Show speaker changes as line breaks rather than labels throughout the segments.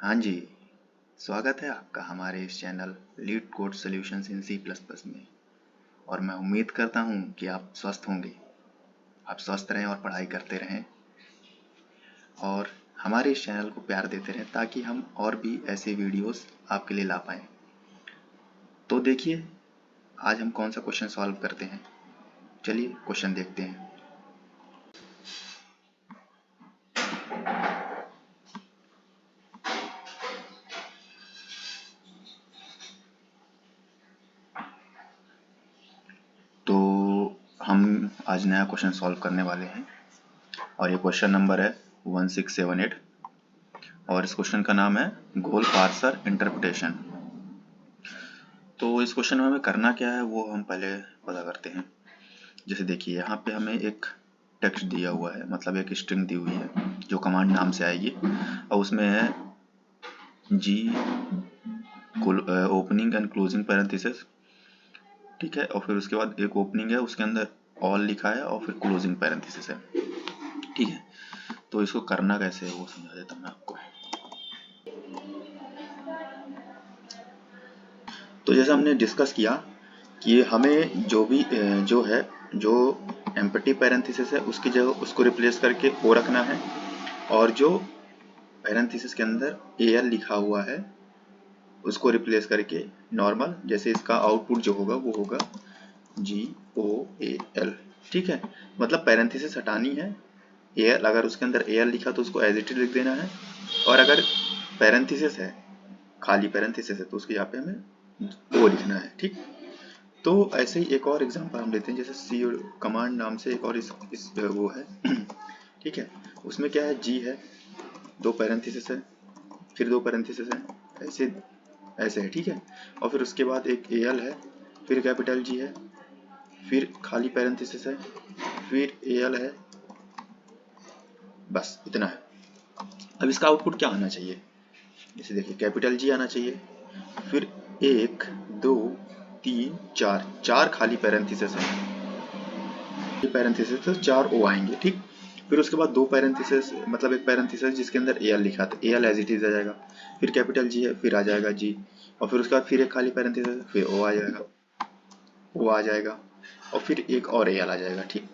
हाँ जी, स्वागत है आपका हमारे इस चैनल लीड कोड सॉल्यूशंस इन C++ में। और मैं उम्मीद करता हूँ कि आप स्वस्थ होंगे, आप स्वस्थ रहें और पढ़ाई करते रहें और हमारे इस चैनल को प्यार देते रहें ताकि हम और भी ऐसे वीडियोस आपके लिए ला पाएँ। तो देखिए, आज हम कौन सा क्वेश्चन सॉल्व करते हैं। चलिए क्वेश्चन देखते हैं। तो हम आज नया क्वेश्चन सॉल्व करने वाले हैं और ये क्वेश्चन नंबर है 1678 और इस क्वेश्चन का नाम है गोल पार्सर इंटरप्रिटेशन। तो इस क्वेश्चन में हमें करना क्या है वो हम पहले पता करते हैं। जैसे देखिए, यहाँ पे हमें एक टेक्स्ट दिया हुआ है, मतलब एक स्ट्रिंग दी हुई है जो कमांड नाम से आएगी और उसमें है जी ओपनिंग एंड क्लोजिंग पैरेंथेसिस, ठीक है। और फिर उसके बाद एक ओपनिंग है, उसके अंदर ऑल लिखा है और फिर क्लोजिंग पैरेंथेसिस है, ठीक है। तो इसको करना कैसे है वो समझा देता हूँ मैं आपको। तो जैसा हमने डिस्कस किया कि हमें जो एम्प्टी पैरेंथेसिस है उसकी जगह उसको रिप्लेस करके ओ रखना है और जो पैरेंथेसिस के अंदर एल लिखा हुआ है उसको रिप्लेस करके नॉर्मल, जैसे इसका आउटपुट जो होगा वो होगा GOAL, ठीक है। मतलब पैरेंथेसिस हटानी है, एल अगर उसके अंदर एल लिखा तो उसको एज इट इज लिख देना है और अगर पैरेंथेसिस है, खाली पैरेंथेसिस है, तो उसके यहाँ पे हमें ओ लिखना है, ठीक। तो ऐसे ही एक और एग्जांपल हम लेते हैं, जैसे सी कमांड नाम से एक और इस वो है ठीक है। उसमें क्या है, जी है, दो पैरेंथेसिस है, फिर दो पैरेंथेसिस है, ऐसे ऐसे है, ठीक है। और फिर उसके बाद एक एल है, फिर कैपिटल जी है, फिर खाली पैरेंथेसिस है, फिर एल है, बस इतना है। अब इसका आउटपुट क्या आना चाहिए, जैसे देखिए कैपिटल जी आना चाहिए, फिर एक दो तीन चार, चार खाली पैरेंथेसिस है, पैरेंथेसिस तो चार ओ आएंगे, ठीक। फिर उसके बाद दो पैरेंथेसिस, मतलब एक पैरेंथेसिस जिसके अंदर एल लिखा था, एल एज इट इज आ जाएगा, फिर कैपिटल जी है, फिर आ जाएगा जी, और फिर उसके बाद फिर एक खाली पैरेंथेसिस, फिर ओ आ जाएगा, ओ आ जाएगा, और फिर एक और एल आ जाएगा, ठीक।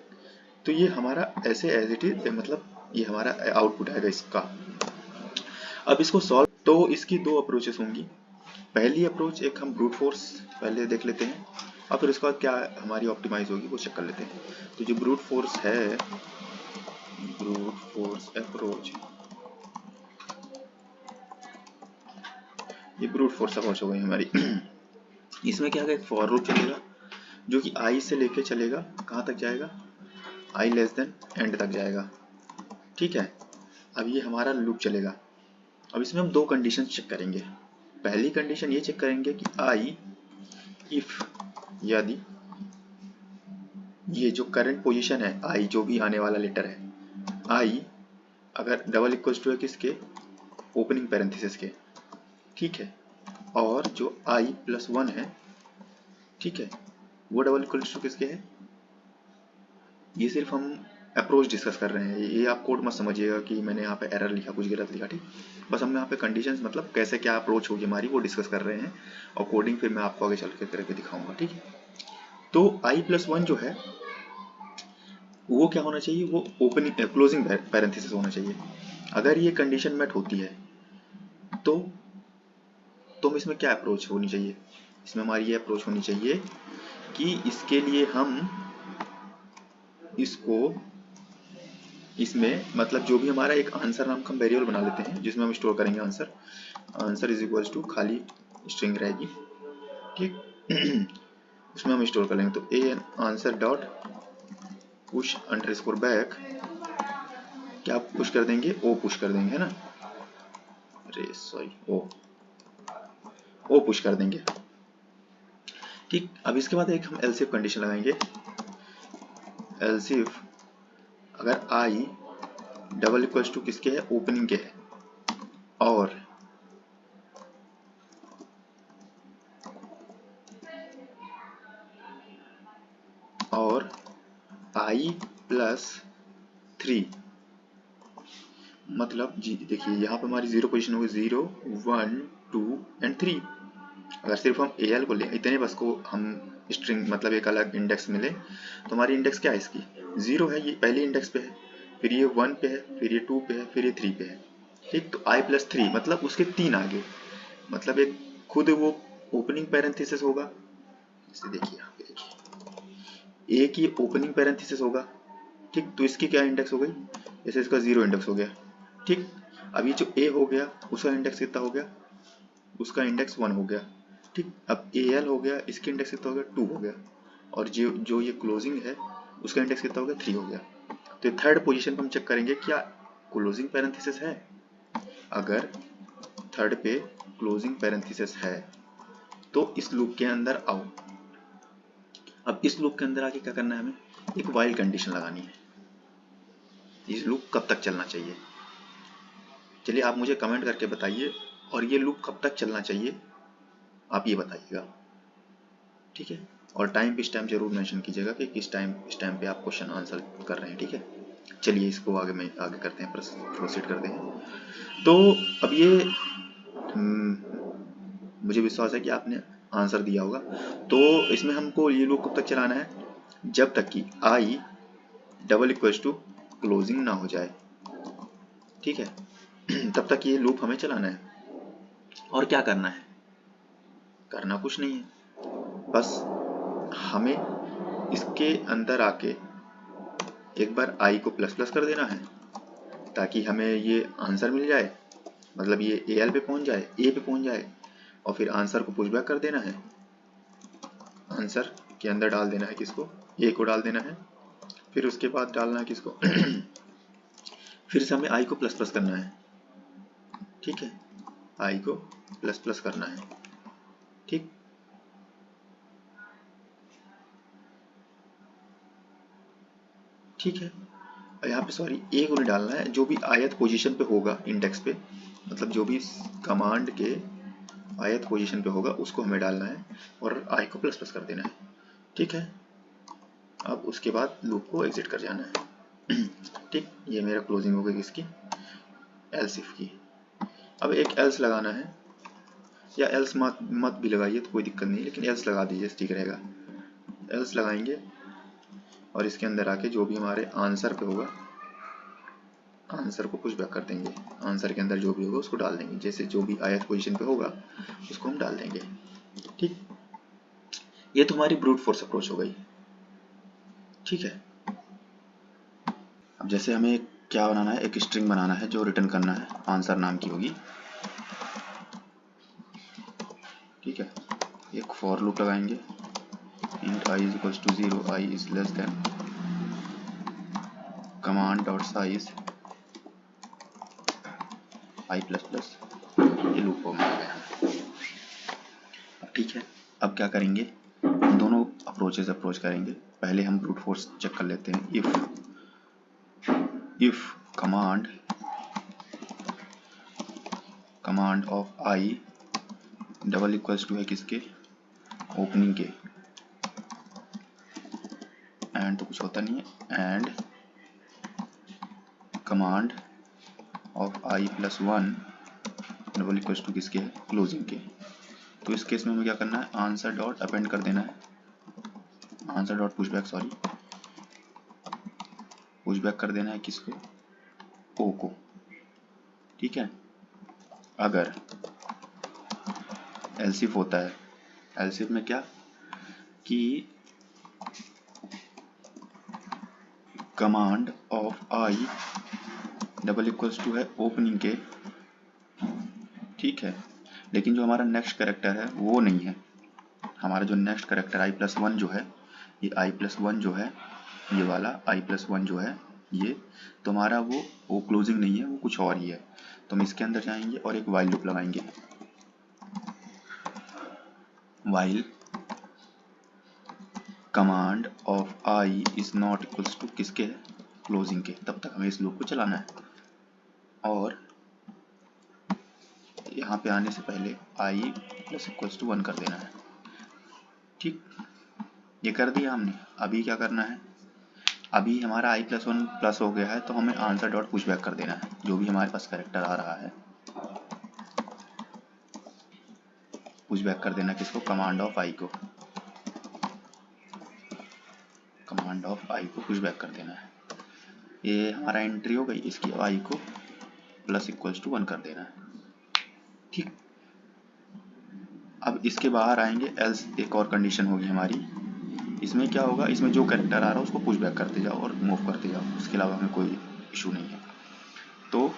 तो ये हमारा ऐसे एज इट इज, मतलब ये हमारा आउटपुट आएगा इसका। अब इसको सॉल्व, तो इसकी दो अप्रोचेस होंगी। पहली अप्रोच एक हम ब्रूट फोर्स पहले देख लेते हैं और फिर उसके बाद क्या हमारी ऑप्टिमाइज होगी वो चेक कर लेते हैं। तो जो ब्रूट फोर्स है, ब्रूट फोर्स अप्रोच, ये ब्रूट फोर्स अप्रोच हो गई हमारी इसमें क्या है, एक फॉर लूप चलेगा जो कि आई से लेके चलेगा, कहाँ तक जाएगा, आई लेस देन एंड तक जाएगा, ठीक है। अब ये हमारा लूप चलेगा। अब इसमें हम दो कंडीशन चेक करेंगे। पहली कंडीशन ये चेक करेंगे कि आई इफ, यदि ये जो करंट पोजीशन है, आई जो भी आने वाला लेटर है, आई अगर डबल इक्वल्स टू है किसके, ओपनिंग पैरेंथेसिस के, ठीक है। और जो आई प्लस वन है, ठीक है, वो डबल इक्वल्स टू किसके है। ये सिर्फ हम अप्रोच डिस्कस कर रहे हैं, ये आप कोड मत समझिएगा कि मैंने यहाँ पे एरर लिखा, कुछ गलत लिखा, ठीक। बस हम यहाँ पे कंडीशंस, मतलब कैसे क्या अप्रोच होगी हमारी वो डिस्कस कर रहे हैं और कोडिंग फिर मैं आपको आगे चल के करके दिखाऊंगा, ठीक है। तो आई प्लस वन जो है वो क्या होना चाहिए, वो ओपनिंग क्लोजिंग पैरेंथेसिस होना चाहिए। अगर ये कंडीशन मेट होती है तो हम इसमें क्या अप्रोच होनी चाहिए, इसमें हमारी ये अप्रोच होनी चाहिए कि इसके लिए हम इसको, इसमें मतलब जो भी हमारा एक आंसर नाम का हम वेरिएबल बना लेते हैं जिसमें हम स्टोर करेंगे answer, answer is equals to खाली स्ट्रिंग रहेगी, ठीक उसमें हम स्टोर कर लेंगे। तो ए एन answer dot push underscore back, क्या पुश कर देंगे, ओ पुश कर देंगे, है ना, अरे सॉरी, ओ पुश कर देंगे, ठीक। अब इसके बाद एक हम एल्स इफ कंडीशन लगाएंगे। एल्स इफ अगर आई डबल इक्वल्स टू किसके है, ओपनिंग के है, और आई प्लस थ्री मतलब जी देखिए यहाँ पे हमारी जीरो पोजीशन होगी, 0 1 2 एंड 3। अगर सिर्फ हम AL को ले इतने बस को हम स्ट्रिंग मतलब एक अलग इंडेक्स मिले तो हमारी इंडेक्स क्या है इसकी 0 है, ये पहली इंडेक्स पे है, फिर ये 1 पे है, फिर ये 2 पे है, फिर ये 3 पे है। ठीक, तो I+3 मतलब उसके 3 आगे, मतलब एक खुद वो ओपनिंग पैरेंथेसिस होगा। इसे देखिए यहाँ पे देखिए, एक ये ओपनिंग पैरेंथेसिस होगा। ठीक, तो इसकी क्या इंडेक्स हो गई, जैसे इसका 0 इंडेक्स हो गया। ठीक, अब ये जो A हो गया उसका इंडेक्स कितना हो गया, उसका इंडेक्स 1 हो गया। ठीक, अब AL हो गया, इसकी इंडेक्स कितना हो गया 2 हो गया, और जो ये क्लोजिंग है उसका इंडेक्स कितना हो गया 3 हो गया। तो थर्ड पोजीशन पर हम चेक करेंगे क्या क्लोजिंग पैरेंथेसिस है। अगर थर्ड पे क्लोजिंग पैरेंथेसिस है तो इस लूप के अंदर आओ। अब इस लूप के अंदर आके क्या करना है, हमें एक वाइल कंडीशन लगानी है। इस लूप कब तक चलना चाहिए, चलिए आप मुझे कमेंट करके बताइए, और ये लूप कब तक चलना चाहिए आप ये बताइएगा। ठीक है, और टाइम इस टाइम जरूर मेंशन कीजिएगा कि किस टाइम इस टाइम पे आप क्वेश्चन आंसर कर रहे हैं। ठीक है, चलिए इसको आगे करते हैं, प्रोसीड करते हैं। तो अब ये मुझे विश्वास है कि आपने आंसर दिया होगा। तो इसमें हमको ये लूप कब तक चलाना है, जब तक कि I == क्लोजिंग ना हो जाए। ठीक है, तब तक ये लूप हमें चलाना है। और क्या करना है, करना कुछ नहीं है, बस हमें इसके अंदर आके एक बार I को ++ कर देना है ताकि हमें ये आंसर मिल जाए, मतलब ये AL पे पहुंच जाए, A पे पहुंच जाए, और फिर आंसर को पुशबैक कर देना है। आंसर के अंदर डाल देना है किसको, A को डाल देना है, फिर उसके बाद डालना है किसको फिर से हमें I को ++ करना है। ठीक है, I को ++ करना है। ठीक, ठीक है, यहाँ पे सॉरी A को नहीं डालना है, जो भी आयत पोजीशन पे होगा इंडेक्स पे, मतलब जो भी कमांड के आयत पोजीशन पे होगा उसको हमें डालना है और I को ++ कर देना है। ठीक है, अब उसके बाद लूप को एग्जिट कर जाना है। ठीक, ये मेरा क्लोजिंग हो गई इसकी एल्स इफ की। अब एक एल्स लगाना है, या एल्स मत भी लगाइए तो कोई दिक्कत नहीं, लेकिन एल्स लगा दीजिए ठीक रहेगा। एल्स लगाएंगे और इसके अंदर आके जो भी हमारे आंसर पे होगा आंसर को पुशबैक कर देंगे, आंसर के अंदर जो भी होगा उसको डाल देंगे, जैसे जो भी आयत पोजीशन पे होगा उसको हम डाल देंगे। ठीक, ये तो हमारी ब्रूट फोर्स अप्रोच हो गई। ठीक है, अब जैसे हमें क्या बनाना है, एक स्ट्रिंग बनाना है जो रिटर्न करना है, आंसर नाम की होगी। ठीक है, एक फॉर लूप लगाएंगे, int I = 0, I is less than command.size I++, ये लूप हो गया। ठीक है, अब क्या करेंगे, दोनों अप्रोच करेंगे। पहले हम ब्रूट फोर्स चेक कर लेते हैं। इफ कमांड ऑफ I == है किसके, ओपनिंग के, एंड तो कुछ होता नहीं है, एंड कमांड ऑफ I+1 == किसके है, क्लोजिंग के। तो इस केस में हमें क्या करना है, आंसर डॉट अपेंड कर देना है, answer dot pushback sorry pushback कर देना है किसको, ओ को। ठीक है, अगर एल्सिफ होता है, एल्सिफ में क्या कि कमांड ऑफ I == है ओपनिंग के। ठीक है, लेकिन जो हमारा नेक्स्ट कैरेक्टर है वो नहीं है, हमारा जो नेक्स्ट कैरेक्टर I+1 जो है, ये I+1 जो है, ये वाला I+1 जो है ये, तो हमारा वो क्लोजिंग नहीं है, वो कुछ और ही है। तो हम इसके अंदर जाएंगे और एक वाइल लूप लगाएंगे, वाइल कमांड ऑफ I == किसके है, क्लोजिंग के। तब तक हमें इस लूप को चलाना है, और यहाँ पे आने से पहले I += 1 कर देना है। ठीक, ये कर दिया हमने। अभी क्या करना है, अभी हमारा i+1 प्लस हो गया है, तो हमें आंसर डॉट पुश बैक कर देना है जो भी हमारे पास कैरेक्टर आ रहा है। पुश बैक कर देना किसको, कमांड ऑफ आई को, कमांड ऑफ आई को पुश बैक कर देना है। ये हमारा एंट्री हो गई, इसकी आई को +=1 कर देना है। ठीक, अब इसके बाहर आएंगे, एल्स एक और कंडीशन होगी हमारी। इसमें क्या होगा, इसमें जो कैरेक्टर आ रहा है उसको पुश बैक करते जाओ और मूव करते जाओ, उसके अलावा हमें कोई इशू नहीं है। तो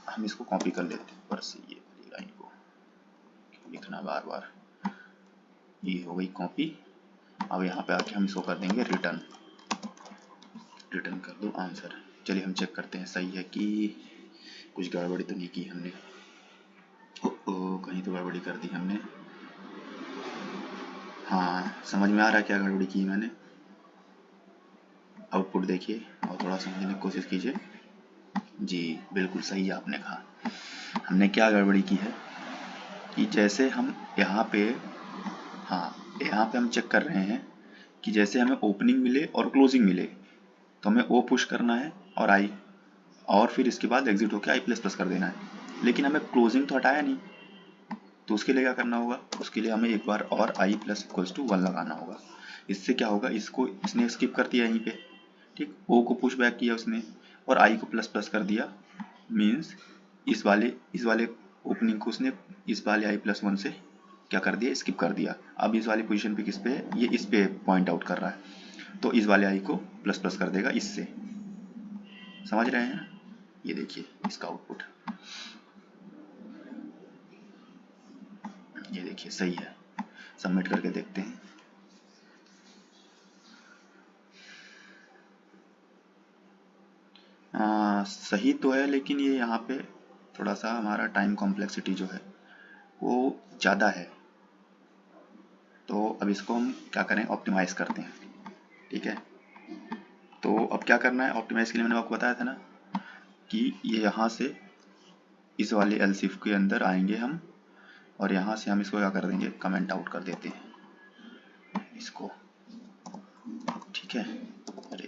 हम इसको कॉपी कर लेते हैं ऊपर से, ये वाली लाइन को लिखना बार बार, ये हो गई कॉपी। अब यहाँ पे आके हम इसको कर देंगे रिटर्न, रिटर्न कर दो आंसर। चलिए हम चेक करते हैं सही है कि कुछ गड़बड़ी तो नहीं की हमने। कहीं तो गड़बड़ी कर दी हमने। हाँ, समझ में आ रहा है क्या गड़बड़ी की मैंने। आउटपुट देखिए और थोड़ा समझने की कोशिश कीजिए। जी बिल्कुल सही आपने कहा। हमने क्या गड़बड़ी की है कि जैसे हम यहाँ पे, हाँ यहाँ पे हम चेक कर रहे हैं कि जैसे हमें ओपनिंग मिले और क्लोजिंग मिले तो हमें ओ पुश करना है और आई, और फिर इसके बाद एग्जिट होकर i++ कर देना है। लेकिन हमें क्लोजिंग तो हटाया नहीं, तो उसके लिए क्या करना होगा, उसके लिए हमें एक बार और i+=1 लगाना होगा। इससे क्या होगा, इसको इसने स्किप कर दिया यहीं पे, ठीक, ओ को पुश बैक किया उसने और आई को ++ कर दिया, मीन्स इस वाले ओपनिंग को उसने इस वाले i+1 से क्या कर दिया, स्किप कर दिया। अब इस वाली पोजीशन पे किस पे है, ये इस पे पॉइंट आउट कर रहा है, तो इस वाले आई को ++ कर देगा इससे। समझ रहे हैं, ये देखिए इसका आउटपुट, ये देखिए सही है। सबमिट करके देखते हैं। सही तो है, लेकिन ये यहाँ पे थोड़ा सा हमारा टाइम कॉम्प्लेक्सिटी जो है वो ज़्यादा है, तो अब इसको हम क्या करें, ऑप्टिमाइज करते हैं। ठीक है, तो अब क्या करना है, ऑप्टिमाइज के लिए मैंने आपको बताया था ना कि ये यहाँ से इस वाले एलसीफ के अंदर आएंगे हम, और यहाँ से हम इसको क्या कर देंगे, कमेंट आउट कर देते हैं इसको। ठीक है, अरे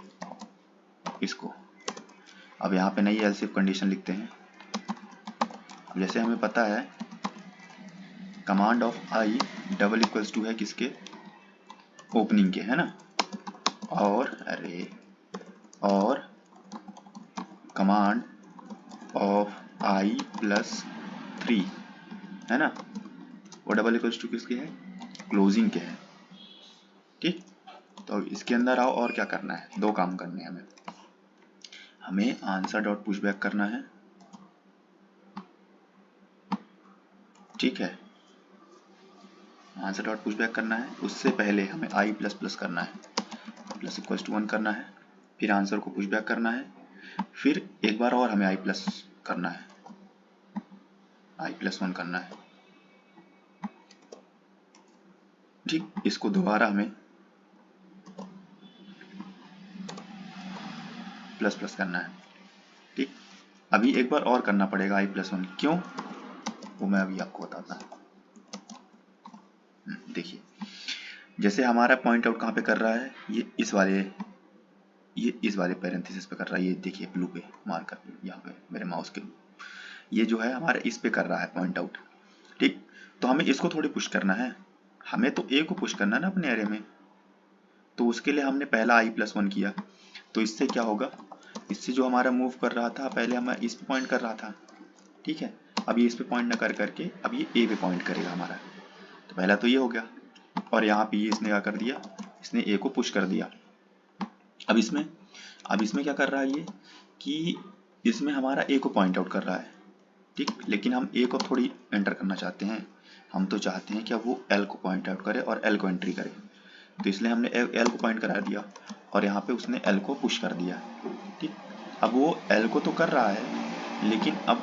इसको अब यहाँ पे नई एलसीफ कंडीशन लिखते हैं। जैसे हमें पता है कमांड ऑफ आई == है किसके, ओपनिंग के, है ना, और अरे और कमांड ऑफ i+3 है ना, वो == किसके है, क्लोजिंग के है। ठीक, तो इसके अंदर आओ और क्या करना है, दो काम करने हैं हमें आंसर डॉट पुश बैक करना है। ठीक है, आंसर डॉट पुश बैक करना है, उससे पहले हमें i++ करना है, +=1 करना है, फिर आंसर को पुश बैक करना है, फिर एक बार और हमें i+ करना है, i+1 करना है। ठीक, इसको दोबारा हमें ++ करना है। ठीक, अभी एक बार और करना पड़ेगा i+1, क्यों वो मैं अभी आपको बताता हूँ। देखिए जैसे हमारा पॉइंट आउट कहाँ पे कर रहा है, ये इस वाले पैरेंथेसिस पे कर रहा है, ये देखिए ब्लू पे मार्कर पे, यहाँ पे मेरे माउस के, ये जो है हमारा इस पे कर रहा है पॉइंट आउट। ठीक, तो हमें इसको थोड़ी पुश करना है, हमें तो ए को पुश करना है ना अपने एरे में, तो उसके लिए हमने पहला i+1 किया, तो इससे क्या होगा, इससे जो हमारा मूव कर रहा था, पहले हमें इस पे पॉइंट कर रहा था, ठीक है, अब ये इस पे पॉइंट न कर करके अब ये ए पे पॉइंट करेगा हमारा, तो पहला तो ये हो गया, और यहाँ पे ये इसने क्या कर दिया, इसने ए को पुश कर दिया। अब इसमें क्या कर रहा है ये कि इसमें हमारा ए को पॉइंट आउट कर रहा है, ठीक, लेकिन हम ए को थोड़ी एंटर करना चाहते हैं, हम तो चाहते हैं कि अब वो एल को पॉइंट आउट करे और एल को एंट्री करे, तो इसलिए हमने एल को पॉइंट करा दिया और यहाँ पे उसने एल को पुश कर दिया। ठीक, अब वो एल को तो कर रहा है, लेकिन अब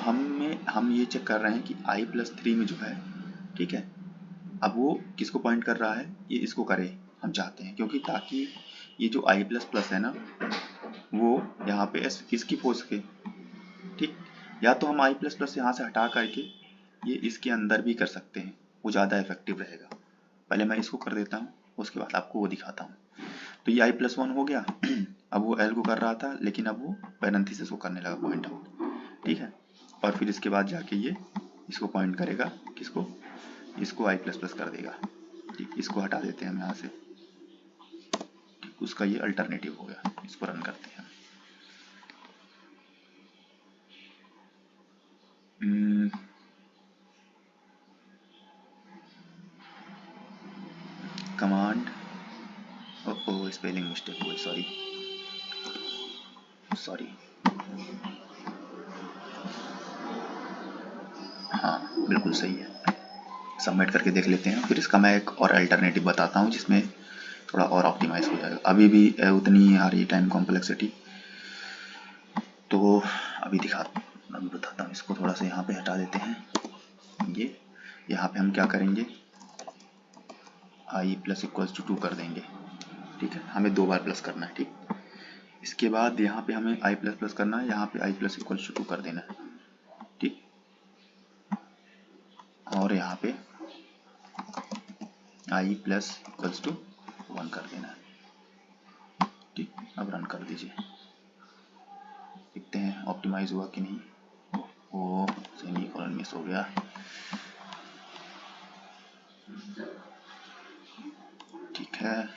हम ये चेक कर रहे हैं कि i+3 में जो है, ठीक है, अब वो किसको पॉइंट कर रहा है, ये इसको करे हम चाहते हैं, क्योंकि ताकि ये जो i++ है ना वो यहाँ पे इसकी हो सके। ठीक, या तो हम i++ यहाँ से हटा करके ये इसके अंदर भी कर सकते हैं, वो ज़्यादा इफेक्टिव रहेगा। पहले मैं इसको कर देता हूँ, उसके बाद आपको वो दिखाता हूँ। तो ये i+1 हो गया। अब वो l को कर रहा था, लेकिन अब वो पैरेंथेसिस को करने लगा पॉइंट आउट, ठीक है। और फिर इसके बाद जाके ये इसको पॉइंट करेगा, किसको, इसको i++ कर देगा, ठीक। इसको हटा देते हैं हम यहाँ से, ठीक। उसका ये अल्टरनेटिव हो गया। इसको रन करते हैं। कमांड, ओ स्पेलिंग मिस्टेक हुई, सॉरी। हाँ बिल्कुल सही है। सबमिट करके देख लेते हैं। फिर इसका मैं एक और अल्टरनेटिव बताता हूँ जिसमें थोड़ा और ऑप्टिमाइज हो जाएगा। अभी भी उतनी ही आ रही टाइम कॉम्प्लेक्सिटी, तो अभी बताता हूँ। इसको थोड़ा सा यहाँ पे हटा देते हैं। ये यहाँ पे हम क्या करेंगे, i += 2 कर देंगे, ठीक है। हमें 2 बार प्लस करना है, ठीक। इसके बाद यहाँ पे हमें i++ करना है, यहाँ पे i += 2 कर देना है, ठीक। और यहाँ पे i += 1 कर देना है, ठीक। अब रन कर दीजिए, देखते हैं ऑप्टिमाइज हुआ कि नहीं। वो सेमीकोलन मिस हो गया, ठीक है।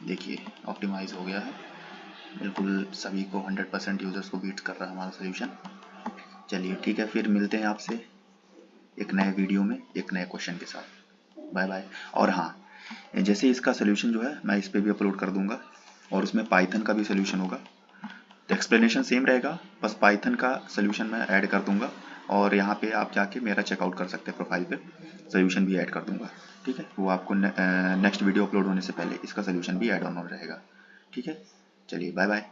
देखिए ऑप्टिमाइज हो गया है, बिल्कुल सभी को 100% यूजर्स को बीट कर रहा है हमारा सोल्यूशन। चलिए ठीक है, फिर मिलते हैं आपसे एक नए वीडियो में एक नए क्वेश्चन के साथ। Bye bye. और हाँ, जैसे इसका सोल्यूशन जो है मैं इस पर भी अपलोड कर दूंगा, और उसमें पाइथन का भी सोल्यूशन होगा। तो एक्सप्लेनेशन सेम रहेगा, बस पाइथन का सोल्यूशन मैं ऐड कर दूंगा, और यहाँ पे आप जाके मेरा चेकआउट कर सकते हैं, प्रोफाइल पे सोल्यूशन भी ऐड कर दूंगा, ठीक है। वो आपको नेक्स्ट वीडियो अपलोड होने से पहले इसका सोल्यूशन भी ऐड ऑन रहेगा, ठीक है। चलिए बाय बाय।